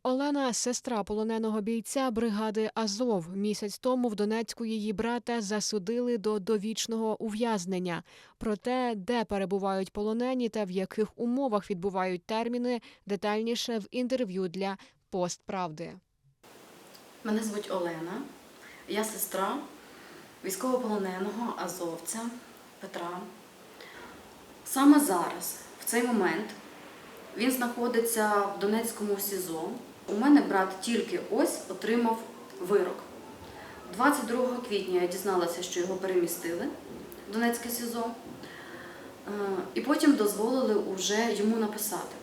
Олена – сестра полоненого бійця бригади «Азов». Місяць тому в Донецьку її брата засудили до довічного ув'язнення. Про те, де перебувають полонені та в яких умовах відбувають терміни, детальніше в інтерв'ю для «Пост Правди». Мене звуть Олена, я сестра військовополоненого азовця Петра. Саме зараз, в цей момент, він знаходиться в Донецькому СІЗО. У мене брат тільки ось отримав вирок. 22 квітня я дізналася, що його перемістили в Донецьке СІЗО. І потім дозволили вже йому написати.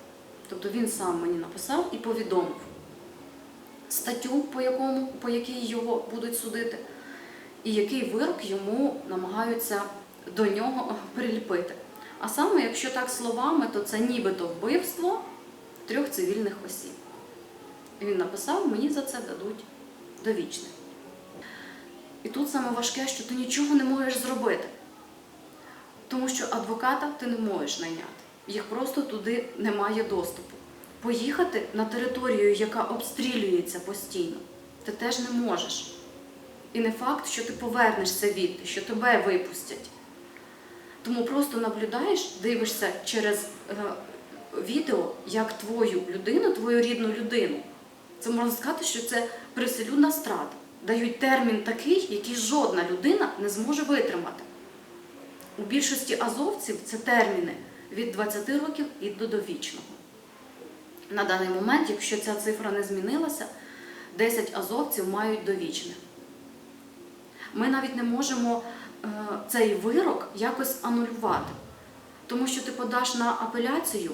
Тобто він сам мені написав і повідомив статтю, по якій його будуть судити, і який вирок йому намагаються до нього приліпити. А саме, якщо так словами, то це нібито вбивство 3 цивільних осіб. І він написав, мені за це дадуть довічне. І тут саме важке, що ти нічого не можеш зробити. Тому що адвоката ти не можеш найняти. Їх просто туди немає доступу. Поїхати на територію, яка обстрілюється постійно, ти теж не можеш. І не факт, що ти повернешся звідти, що тебе випустять. Тому просто наблюдаєш, дивишся через відео, як твою людину, твою рідну людину. Це можна сказати, що це привселюдна зрада. Дають термін такий, який жодна людина не зможе витримати. У більшості азовців це терміни від 20 років і до довічного. На даний момент, якщо ця цифра не змінилася, 10 азовців мають довічне. Ми навіть не можемо цей вирок якось анулювати. Тому що ти подаш на апеляцію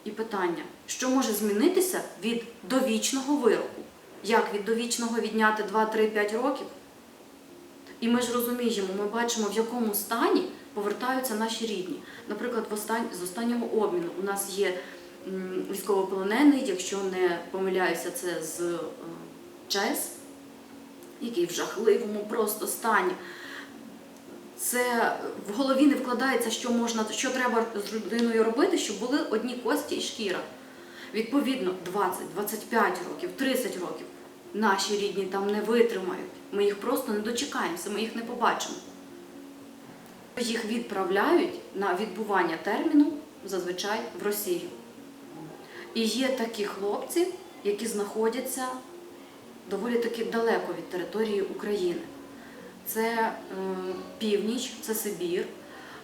і питання, що може змінитися від довічного вироку. Як від довічного відняти 2, 3, 5 років? І ми ж розуміємо, ми бачимо, в якому стані повертаються наші рідні. Наприклад, з останнього обміну у нас є військовополонений, якщо не помиляюся, це з ЧАЕС, який в жахливому просто стані. Це в голові не вкладається, що треба з людиною робити, щоб були одні кості і шкіра. Відповідно, 20, 25 років, 30 років наші рідні там не витримають. Ми їх просто не дочекаємося, ми їх не побачимо. Їх відправляють на відбування терміну, зазвичай, в Росію. І є такі хлопці, які знаходяться доволі таки далеко від території України. Це північ, це Сибір,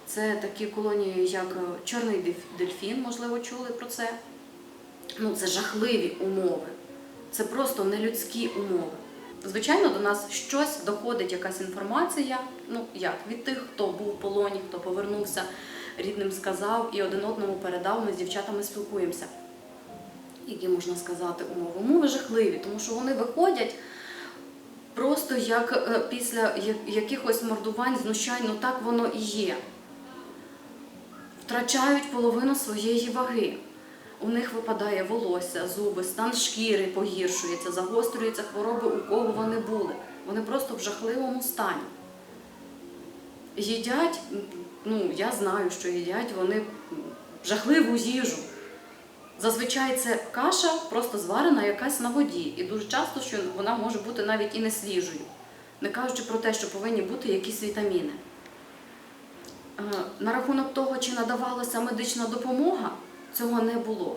це такі колонії, як Чорний дельфін, можливо, чули про це. Це жахливі умови, це просто нелюдські умови. Звичайно, до нас щось доходить, якась інформація, від тих, хто був в полоні, хто повернувся, рідним сказав і один одному передав, ми з дівчатами спілкуємося. Які, можна сказати, умови? Умови жахливі, тому що вони виходять просто як після якихось мордувань, знущань, так воно і є. Втрачають половину своєї ваги. У них випадає волосся, зуби, стан шкіри погіршується, загострюються хвороби, у кого вони були. Вони просто в жахливому стані. Їдять, я знаю, що їдять вони жахливу їжу. Зазвичай це каша просто зварена якась на воді. І дуже часто, що вона може бути навіть і не свіжою. Не кажучи про те, що повинні бути якісь вітаміни. На рахунок того, чи надавалася медична допомога, цього не було.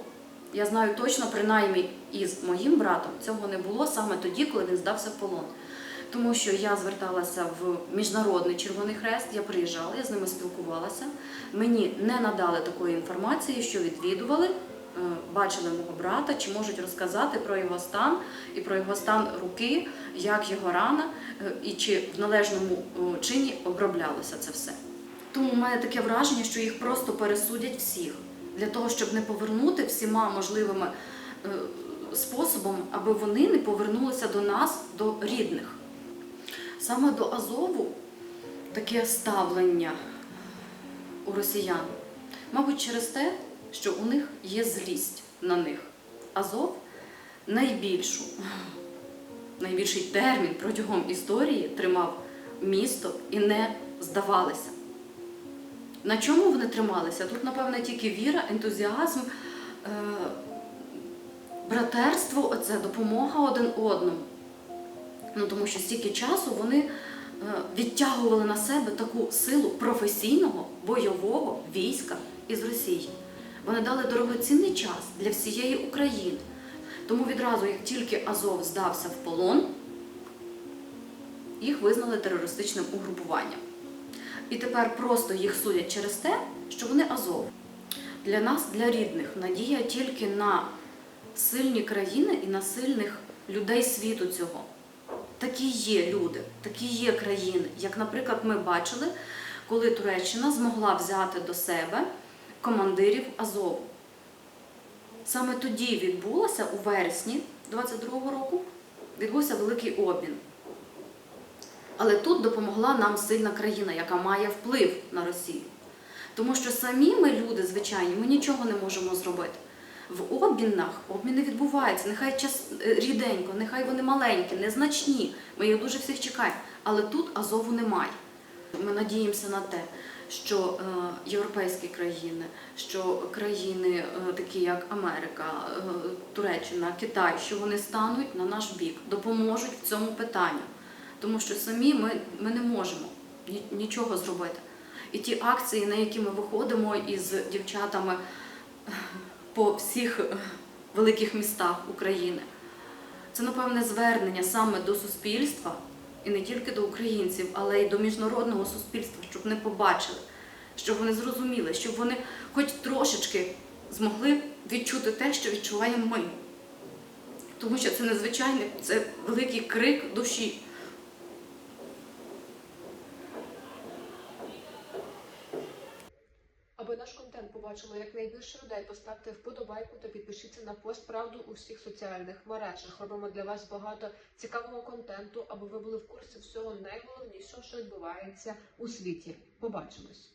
Я знаю точно, принаймні із моїм братом, цього не було саме тоді, коли він здався в полон. Тому що я зверталася в Міжнародний Червоний Хрест, я приїжджала, я з ними спілкувалася. Мені не надали такої інформації, що відвідували, бачили мого брата, чи можуть розказати про його стан і про його стан руки, як його рана, і чи в належному чині оброблялося це все. Тому в мене таке враження, що їх просто пересудять всіх, для того, щоб не повернути всіма можливими способами, аби вони не повернулися до нас, до рідних. Саме до Азову таке ставлення у росіян. Мабуть, через те, що у них є злість на них. Азов найбільший термін протягом історії тримав місто і не здавалися. На чому вони трималися? Тут, напевно, тільки віра, ентузіазм, братерство, оце допомога один одному. Ну, тому що стільки часу вони відтягували на себе таку силу професійного бойового війська із Росії. Вони дали дорогоцінний час для всієї України. Тому відразу, як тільки Азов здався в полон, їх визнали терористичним угрупуванням. І тепер просто їх судять через те, що вони Азов. Для нас, для рідних, надія тільки на сильні країни і на сильних людей світу цього. Такі є люди, такі є країни. Як, наприклад, ми бачили, коли Туреччина змогла взяти до себе командирів Азову. Саме тоді відбулося, у вересні 22-го року, відбувся великий обмін. Але тут допомогла нам сильна країна, яка має вплив на Росію. Тому що самі ми, люди звичайні, ми нічого не можемо зробити. В обмінах обміни відбуваються, нехай ріденько, нехай вони маленькі, незначні, ми їх дуже всіх чекаємо, але тут Азову немає. Ми надіємося на те, що європейські країни, що країни такі як Америка, Туреччина, Китай, що вони стануть на наш бік, допоможуть в цьому питанні. Тому що самі ми не можемо нічого зробити. І ті акції, на які ми виходимо із дівчатами по всіх великих містах України, це, напевне, звернення саме до суспільства, і не тільки до українців, але й до міжнародного суспільства, щоб вони побачили, щоб вони зрозуміли, щоб вони хоч трошечки змогли відчути те, що відчуваємо ми. Тому що це незвичайний, це великий крик душі. Аби наш контент побачило якнайбільше людей, поставте вподобайку та підпишіться на пост «Правду» у всіх соціальних мережах. Робимо для вас багато цікавого контенту, аби ви були в курсі всього найголовнішого, що відбувається у світі. Побачимось!